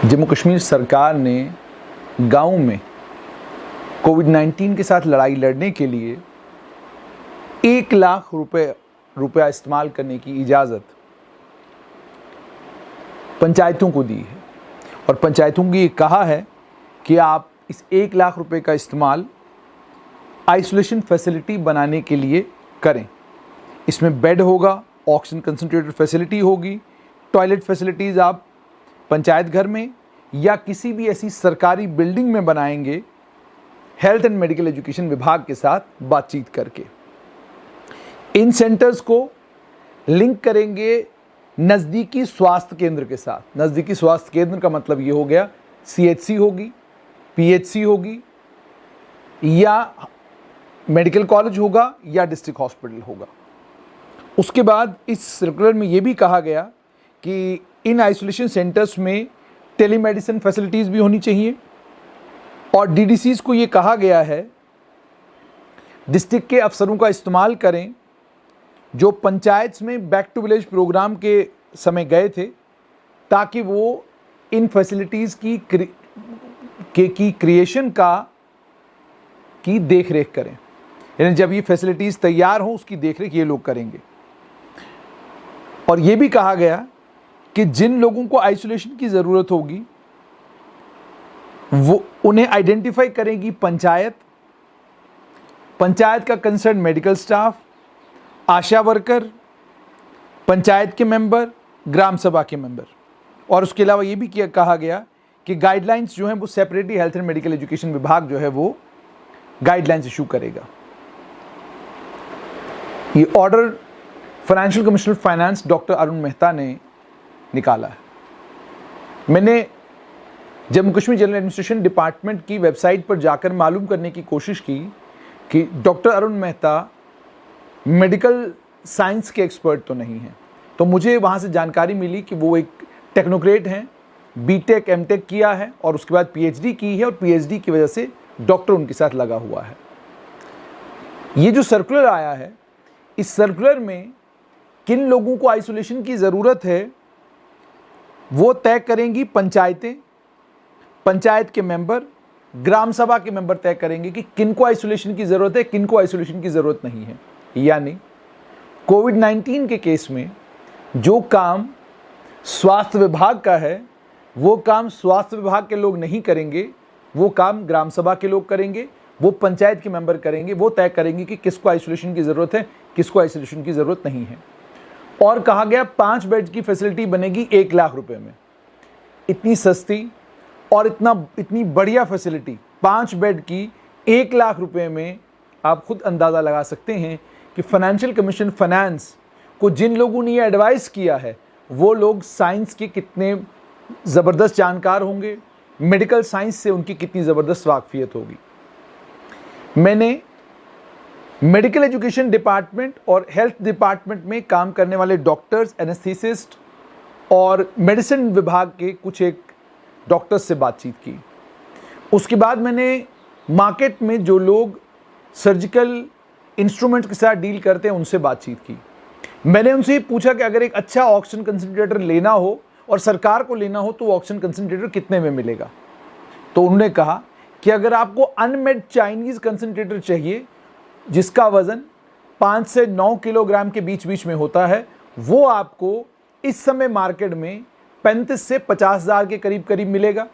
जम्मू कश्मीर सरकार ने गाँव में कोविड-19 के साथ लड़ाई लड़ने के लिए 1 लाख रुपया इस्तेमाल करने की इजाज़त पंचायतों को दी है और पंचायतों को ये कहा है कि आप इस 1 लाख रुपए का इस्तेमाल आइसोलेशन फैसिलिटी बनाने के लिए करें। इसमें बेड होगा, ऑक्सीजन कंसंट्रेटर फैसिलिटी होगी, टॉयलेट फैसिलिटीज़ आप पंचायत घर में या किसी भी ऐसी सरकारी बिल्डिंग में बनाएंगे हेल्थ एंड मेडिकल एजुकेशन विभाग के साथ बातचीत करके। इन सेंटर्स को लिंक करेंगे नज़दीकी स्वास्थ्य केंद्र के साथ। नज़दीकी स्वास्थ्य केंद्र का मतलब ये हो गया CHC होगी, PHC होगी या मेडिकल कॉलेज होगा या डिस्ट्रिक्ट हॉस्पिटल होगा। उसके बाद इस सर्कुलर में ये भी कहा गया कि इन आइसोलेशन सेंटर्स में टेलीमेडिसिन फैसिलिटीज़ भी होनी चाहिए और DDCs को ये कहा गया है डिस्ट्रिक्ट के अफसरों का इस्तेमाल करें जो पंचायत में बैक टू विलेज प्रोग्राम के समय गए थे, ताकि वो इन फैसिलिटीज़ की क्रिएशन की देख रेख करें। यानी जब ये फैसिलिटीज़ तैयार हों उसकी देख रेख ये लोग करेंगे। और ये भी कहा गया कि जिन लोगों को आइसोलेशन की ज़रूरत होगी वो उन्हें आइडेंटिफाई करेगी पंचायत का कंसर्न मेडिकल स्टाफ, आशा वर्कर, पंचायत के मेंबर, ग्राम सभा के मेंबर। और उसके अलावा ये भी कहा गया कि गाइडलाइंस जो हैं वो separately health and medical education विभाग जो है वो गाइडलाइंस इशू करेगा। ये order financial commissioner finance doctor Arun Mehta ने निकाला है। मैंने Jammu Kashmir general administration department की वेबसाइट पर जाकर मालूम करने की कोशिश की कि doctor Arun Mehta medical science के एक्सपर्ट तो नहीं हैं। तो मुझे वहाँ से जानकारी मिली कि वो एक टेक्नोक्रेट हैं, BTech MTech किया है और उसके बाद PhD की है और PhD की वजह से डॉक्टर उनके साथ लगा हुआ है। ये जो सर्कुलर आया है, इस सर्कुलर में किन लोगों को आइसोलेशन की ज़रूरत है वो तय करेंगी पंचायतें, पंचायत के मेंबर, ग्राम सभा के मेंबर तय करेंगे कि किनको आइसोलेशन की ज़रूरत है, किनको आइसोलेशन की ज़रूरत नहीं है। यानी कोविड-19 के केस में जो काम स्वास्थ्य विभाग का है वो काम स्वास्थ्य विभाग के लोग नहीं करेंगे, वो काम ग्राम सभा के लोग करेंगे, वो पंचायत के मेंबर करेंगे, वो तय करेंगे कि किसको आइसोलेशन की ज़रूरत है, किसको आइसोलेशन की ज़रूरत नहीं है। और कहा गया 5 बेड की फैसिलिटी बनेगी 1 लाख रुपए में। इतनी सस्ती और इतनी बढ़िया फैसिलिटी 5 बेड की 1 लाख रुपए में, आप खुद अंदाज़ा लगा सकते हैं कि फाइनेंशियल कमीशन फाइनेंस को जिन लोगों ने ये एडवाइस किया है वो लोग साइंस के कितने ज़बरदस्त जानकार होंगे, मेडिकल साइंस से उनकी कितनी ज़बरदस्त वाकफियत होगी। मैंने मेडिकल एजुकेशन डिपार्टमेंट और हेल्थ डिपार्टमेंट में काम करने वाले डॉक्टर्स, एनेस्थीसिस्ट और मेडिसिन विभाग के कुछ एक डॉक्टर्स से बातचीत की। उसके बाद मैंने मार्केट में जो लोग सर्जिकल इंस्ट्रूमेंट्स के साथ डील करते हैं उनसे बातचीत की। मैंने उनसे पूछा कि अगर एक अच्छा ऑक्सीजन कंसंट्रेटर लेना हो और सरकार को लेना हो तो वो ऑक्सीजन कंसंट्रेटर कितने में मिलेगा। तो उन्होंने कहा कि अगर आपको अनमेड चाइनीज़ कंसंट्रेटर चाहिए जिसका वज़न 5 से 9 किलोग्राम के बीच में होता है, वो आपको इस समय मार्केट में 35 से 50 हज़ार के करीब मिलेगा।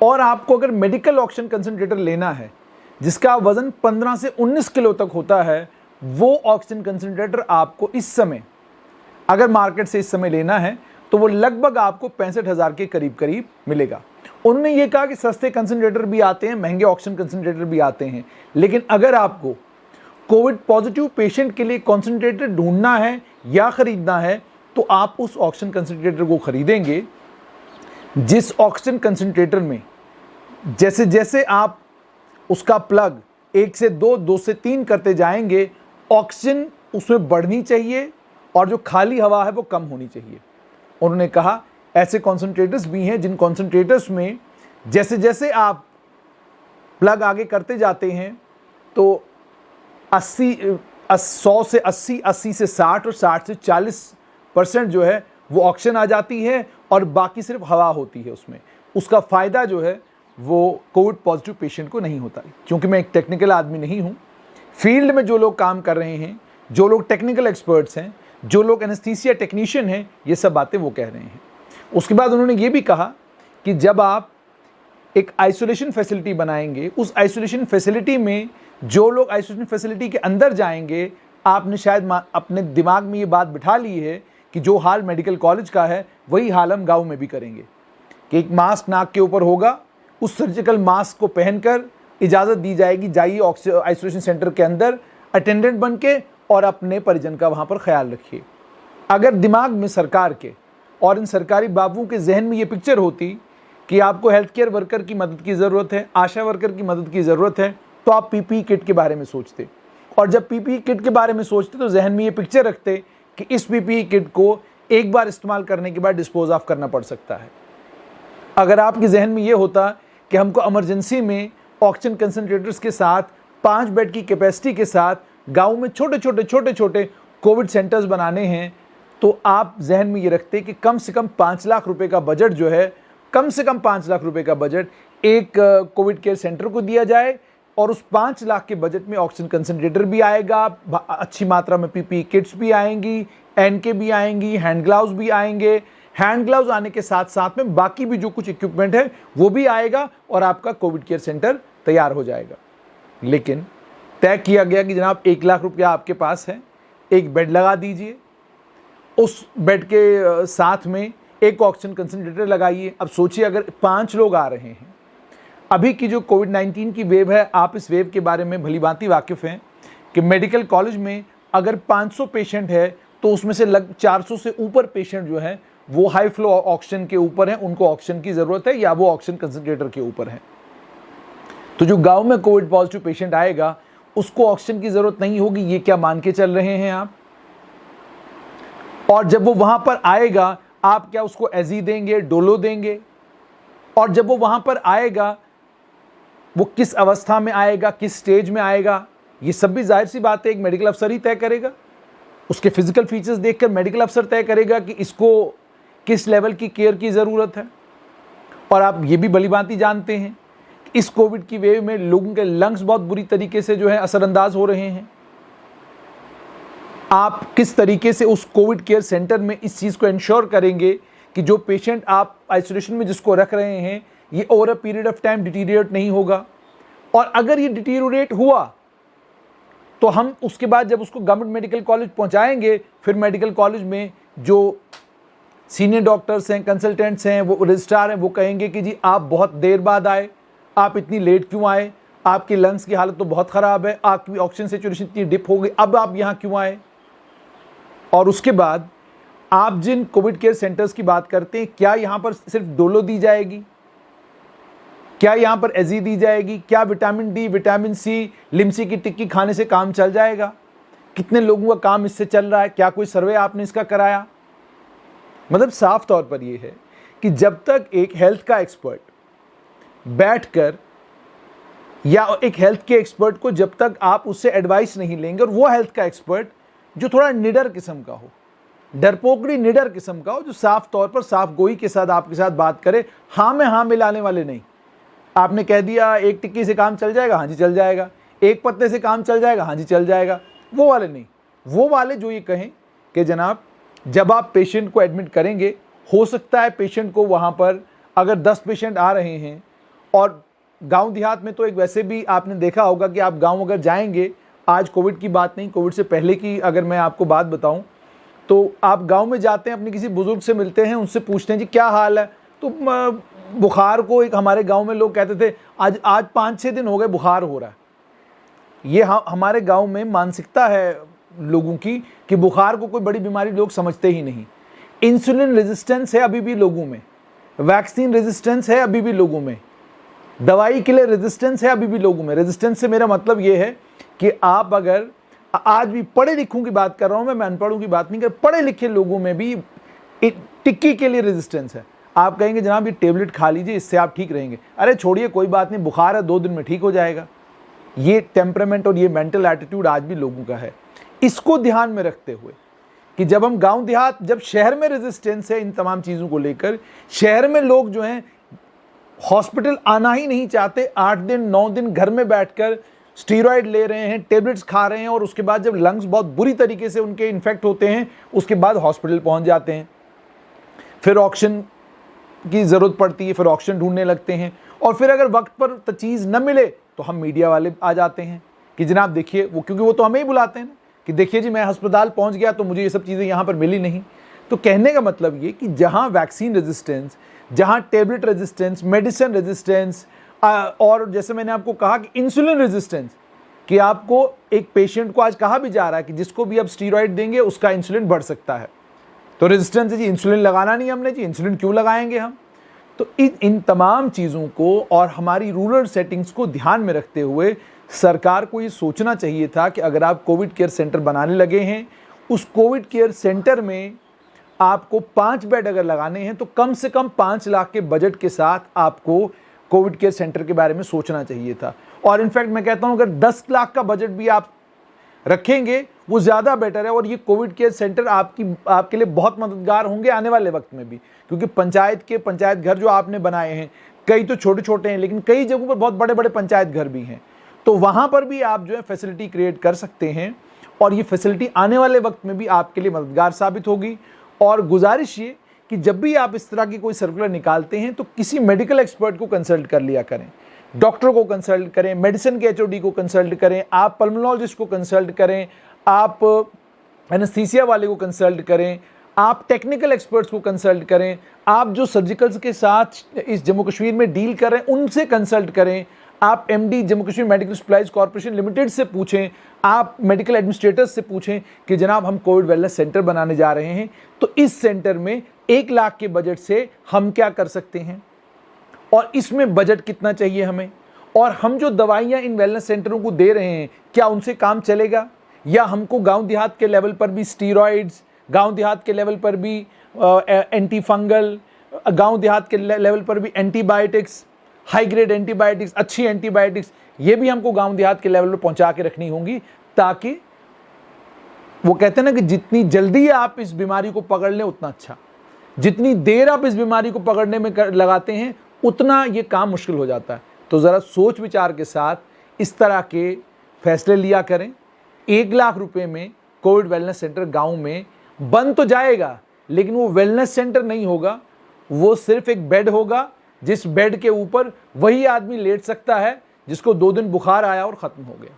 और आपको अगर मेडिकल ऑक्सीजन कंसंट्रेटर लेना है जिसका वज़न 15 से 19 किलो तक होता है, वो ऑक्सीजन कंसंट्रेटर आपको इस समय, अगर मार्केट से इस समय लेना है तो वो लगभग आपको 65 हज़ार के करीब मिलेगा। उन्होंने ये कहा कि सस्ते कंसंट्रेटर भी आते हैं, महंगे ऑक्सीजन कंसंट्रेटर भी आते हैं, लेकिन अगर आपको कोविड पॉजिटिव पेशेंट के लिए कंसंट्रेटर ढूंढना है या ख़रीदना है तो आप उस ऑक्सीजन कंसंट्रेटर को ख़रीदेंगे जिस ऑक्सीजन कंसंट्रेटर में जैसे जैसे आप उसका प्लग 1 से 2, 2 से 3 करते जाएंगे, ऑक्सीजन उसमें बढ़नी चाहिए और जो खाली हवा है वो कम होनी चाहिए। उन्होंने कहा ऐसे कॉन्सेंट्रेटर्स भी हैं जिन कॉन्सेंट्रेटर्स में जैसे जैसे आप प्लग आगे करते जाते हैं तो 100 से 80, 80 से 60 और 60 से 40% जो है वो ऑक्सीजन आ जाती है और बाकी सिर्फ हवा होती है उसमें। उसका फ़ायदा जो है वो कोविड पॉजिटिव पेशेंट को नहीं होता। क्योंकि मैं एक टेक्निकल आदमी नहीं हूँ, फील्ड में जो लोग काम कर रहे हैं, जो लोग टेक्निकल एक्सपर्ट्स हैं, जो लोग एनेस्थीसिया टेक्नीशियन हैं, ये सब बातें वो कह रहे हैं। उसके बाद उन्होंने ये भी कहा कि जब आप एक आइसोलेशन फैसिलिटी बनाएंगे, उस आइसोलेशन फैसिलिटी में जो लोग आइसोलेशन फैसिलिटी के अंदर जाएंगे, आपने शायद अपने दिमाग में ये बात बिठा ली है कि जो हाल मेडिकल कॉलेज का है वही हाल हम गाँव में भी करेंगे, कि एक मास्क नाक के ऊपर होगा, उस सर्जिकल मास्क को पहनकर इजाज़त दी जाएगी, जाइए आइसोलेशन सेंटर के अंदर अटेंडेंट बन के और अपने परिजन का वहाँ पर ख्याल रखिए। अगर दिमाग में सरकार के और इन सरकारी बाबुओं के जहन में ये पिक्चर होती कि आपको हेल्थ केयर वर्कर की मदद की ज़रूरत है, आशा वर्कर की मदद की ज़रूरत है, तो आप पीपीई किट के बारे में सोचते, और जब पीपीई किट के बारे में सोचते तो जहन में ये पिक्चर रखते कि इस पीपीई किट को एक बार इस्तेमाल करने के बाद डिस्पोज ऑफ करना पड़ सकता है। अगर आपके जहन में ये होता कि हमको इमरजेंसी में ऑक्सीजन कंसंट्रेटर्स के साथ 5 बेड की कैपेसिटी के साथ गाँव में छोटे छोटे कोविड सेंटर्स बनाने हैं, तो आप जहन में ये रखते कि कम से कम 5 लाख रुपए का बजट जो है, कम से कम 5 लाख रुपए का बजट एक कोविड केयर सेंटर को दिया जाए, और उस 5 लाख के बजट में ऑक्सीजन कंसंट्रेटर भी आएगा, अच्छी मात्रा में पीपीई किट्स भी आएंगी, एनके भी आएंगी, हैंड ग्लव्स भी आएंगे। हैंड ग्लव्स आने के साथ साथ में बाकी भी जो कुछ इक्विपमेंट है वो भी आएगा और आपका कोविड केयर सेंटर तैयार हो जाएगा। लेकिन तय किया गया कि जनाब 1 लाख रुपया आपके पास है, एक बेड लगा दीजिए, उस बेड के साथ में एक ऑक्सीजन कंसंट्रेटर लगाइए। अब सोचिए अगर 5 लोग आ रहे हैं, अभी की जो कोविड-19 की वेव है, आप इस वेव के बारे में भलीभांति वाकिफ़ हैं कि मेडिकल कॉलेज में अगर 500 पेशेंट है तो उसमें से 400 से ऊपर पेशेंट जो हैं वो हाई फ्लो ऑक्सीजन के ऊपर हैं, उनको ऑक्सीजन की ज़रूरत है या वो ऑक्सीजन कंसंट्रेटर के ऊपर हैं। तो जो गांव में कोविड पॉजिटिव पेशेंट आएगा उसको ऑक्सीजन की ज़रूरत नहीं होगी, ये क्या मान के चल रहे हैं आप? और जब वो वहाँ पर आएगा आप क्या उसको एजी देंगे, डोलो देंगे? और जब वो वहाँ पर आएगा वो किस अवस्था में आएगा, किस स्टेज में आएगा, ये सब भी जाहिर सी बात है एक मेडिकल अफसर ही तय करेगा। उसके फिजिकल फीचर्स देखकर मेडिकल अफसर तय करेगा कि इसको किस लेवल की केयर की ज़रूरत है। और आप ये भी भलीभांति जानते हैं कि इस कोविड की वेव में लोगों के लंग्स बहुत बुरी तरीके से जो है असरअंदाज हो रहे हैं। आप किस तरीके से उस कोविड केयर सेंटर में इस चीज़ को इंश्योर करेंगे कि जो पेशेंट आप आइसोलेशन में जिसको रख रहे हैं ये over a period of time deteriorate नहीं होगा? और अगर ये डिटीरिएट हुआ तो हम उसके बाद जब उसको गवर्नमेंट मेडिकल कॉलेज पहुंचाएंगे, फिर मेडिकल कॉलेज में जो सीनियर डॉक्टर्स हैं, कंसल्टेंट्स हैं, वो रजिस्ट्रार हैं, वो कहेंगे कि जी आप बहुत देर बाद आए, आप इतनी लेट क्यों आए, आपकी लंग्स की हालत तो बहुत ख़राब है, आपकी ऑक्सीजन सेचुरेशन इतनी डिप हो गई, अब आप यहाँ क्यों आए? और उसके बाद आप जिन कोविड केयर सेंटर्स की बात करते हैं, क्या यहाँ पर सिर्फ डोलो दी जाएगी? क्या यहाँ पर एजी दी जाएगी? क्या vitamin D, vitamin C, Limcee की टिक्की खाने से काम चल जाएगा? कितने लोगों का काम इससे चल रहा है? क्या कोई सर्वे आपने इसका कराया? मतलब साफ तौर पर यह है कि जब तक एक हेल्थ का एक्सपर्ट बैठकर या एक हेल्थ के एक्सपर्ट को जब तक आप उससे एडवाइस नहीं लेंगे, और वो हेल्थ का एक्सपर्ट जो थोड़ा निडर किस्म का हो, डरपोकड़ी निडर किस्म का हो, जो साफ तौर पर साफ गोई के साथ आपके साथ बात करे, हाँ में हाँ मिलाने वाले नहीं। आपने कह दिया एक टिक्की से काम चल जाएगा, हाँ जी चल जाएगा, एक पत्ते से काम चल जाएगा, हाँ जी चल जाएगा, वो वाले नहीं। वो वाले जो ये कहें कि जनाब जब आप पेशेंट को एडमिट करेंगे, हो सकता है पेशेंट को वहाँ पर अगर 10 पेशेंट आ रहे हैं, और गांव देहात में तो एक वैसे भी आपने देखा होगा कि आप गांव अगर जाएंगे, आज कोविड की बात नहीं, कोविड से पहले की अगर मैं आपको बात बताऊं तो आप गांव में जाते हैं, अपने किसी बुजुर्ग से मिलते हैं, उनसे पूछते हैं जी क्या हाल है, तो बुखार को एक हमारे गांव में लोग कहते थे आज 5-6 दिन हो गए बुखार हो रहा है। ये हमारे गांव में मानसिकता है लोगों की कि बुखार को कोई बड़ी बीमारी लोग समझते ही नहीं। इंसुलिन रेजिस्टेंस है अभी भी लोगों में, वैक्सीन रेजिस्टेंस है अभी भी लोगों में, दवाई के लिए रेजिस्टेंस है अभी भी लोगों में। रेजिस्टेंस से मेरा मतलब ये है कि आप अगर आज भी पढ़े लिखों की बात कर रहा हूं मैं अनपढ़ों की बात नहीं कर, पढ़े लिखे लोगों में भी टिक्की के लिए रेजिस्टेंस है। आप कहेंगे जनाब ये टेबलेट खा लीजिए इससे आप ठीक रहेंगे, अरे छोड़िए कोई बात नहीं, बुखार है 2 दिन में ठीक हो जाएगा। ये टेम्परामेंट और ये मेंटल एटीट्यूड आज भी लोगों का है। इसको ध्यान में रखते हुए कि जब हम गांव देहात, जब शहर में रेजिस्टेंस है इन तमाम चीज़ों को लेकर, शहर में लोग जो हैं हॉस्पिटल आना ही नहीं चाहते, 8 दिन 9 दिन घर में बैठकर स्टीरॉयड ले रहे हैं, टेबलेट्स खा रहे हैं, और उसके बाद जब लंग्स बहुत बुरी तरीके से उनके इन्फेक्ट होते हैं उसके बाद हॉस्पिटल पहुंच जाते हैं, फिर ऑक्सीजन की ज़रूरत पड़ती है, फिर ऑक्सीजन ढूंढने लगते हैं, और फिर अगर वक्त पर चीज़ न मिले तो हम मीडिया वाले आ जाते हैं कि जनाब देखिए, वो क्योंकि वो तो हमें ही बुलाते हैं ना कि देखिए जी मैं अस्पताल पहुंच गया तो मुझे ये सब चीज़ें यहाँ पर मिली नहीं। तो कहने का मतलब ये कि जहाँ वैक्सीन रेजिस्टेंस, जहाँ टेबलेट रेजिस्टेंस, मेडिसिन रेजिस्टेंस, और जैसे मैंने आपको कहा कि इंसुलिन रेजिस्टेंस, कि आपको एक पेशेंट को आज कहा भी जा रहा है कि जिसको भी आप स्टीरॉयड देंगे उसका इंसुलिन बढ़ सकता है, तो रेजिस्टेंस है जी, इंसुलिन लगाना नहीं हमने जी, इंसुलिन क्यों लगाएंगे हम। तो इन तमाम चीज़ों को और हमारी रूरल सेटिंग्स को ध्यान में रखते हुए सरकार को ये सोचना चाहिए था कि अगर आप कोविड केयर सेंटर बनाने लगे हैं, उस कोविड केयर सेंटर में आपको 5 बेड अगर लगाने हैं तो कम से कम 5 लाख के बजट के साथ आपको कोविड केयर सेंटर के बारे में सोचना चाहिए था। और इनफैक्ट मैं कहता हूं अगर 10 लाख का बजट भी आप रखेंगे वो ज़्यादा बेटर है, और ये कोविड केयर सेंटर आपके लिए बहुत मददगार होंगे आने वाले वक्त में भी, क्योंकि पंचायत घर जो आपने बनाए हैं, कई तो छोटे छोटे हैं लेकिन कई जगहों पर बहुत बड़े बड़े पंचायत घर भी हैं, तो वहाँ पर भी आप जो है फैसिलिटी क्रिएट कर सकते हैं, और ये फैसिलिटी आने वाले वक्त में भी आपके लिए मददगार साबित होगी। और गुजारिश ये कि जब भी आप इस तरह की कोई सर्कुलर निकालते हैं तो किसी मेडिकल एक्सपर्ट को कंसल्ट कर लिया करें, डॉक्टर को कंसल्ट करें, मेडिसिन के एचओडी को कंसल्ट करें, आप पल्मोनोलॉजिस्ट को कंसल्ट करें, आप एनेस्थीसिया वाले को कंसल्ट करें, आप टेक्निकल एक्सपर्ट्स को कंसल्ट करें, आप जो सर्जिकल्स के साथ इस जम्मू कश्मीर में डील कर रहे हैं उनसे कंसल्ट करें, आप MD Jammu Kashmir medical supplies corporation limited से पूछें, आप मेडिकल एडमिनिस्ट्रेटर्स से पूछें कि जनाब हम कोविड वेलनेस सेंटर बनाने जा रहे हैं, तो इस सेंटर में 1 लाख के बजट से हम क्या कर सकते हैं और इसमें बजट कितना चाहिए हमें, और हम जो दवाइयाँ इन वेलनेस सेंटरों को दे रहे हैं क्या उनसे काम चलेगा, या हमको गांव देहात के लेवल पर भी स्टीरॉइड्स, गांव देहात के लेवल पर भी एंटी फंगल, गांव देहात के लेवल पर भी एंटीबायोटिक्स, हाई ग्रेड एंटीबायोटिक्स, अच्छी एंटीबायोटिक्स, ये भी हमको गांव देहात के लेवल पर पहुंचा के रखनी होंगी, ताकि वो कहते हैं ना कि जितनी जल्दी आप इस बीमारी को पकड़ लें उतना अच्छा, जितनी देर आप इस बीमारी को पकड़ने में लगाते हैं उतना ये काम मुश्किल हो जाता है। तो ज़रा सोच विचार के साथ इस तरह के फैसले लिया करें। 1 लाख रुपए में कोविड वेलनेस सेंटर गांव में बन तो जाएगा, लेकिन वो वेलनेस सेंटर नहीं होगा, वो सिर्फ एक बेड होगा, जिस बेड के ऊपर वही आदमी लेट सकता है जिसको 2 दिन बुखार आया और ख़त्म हो गया।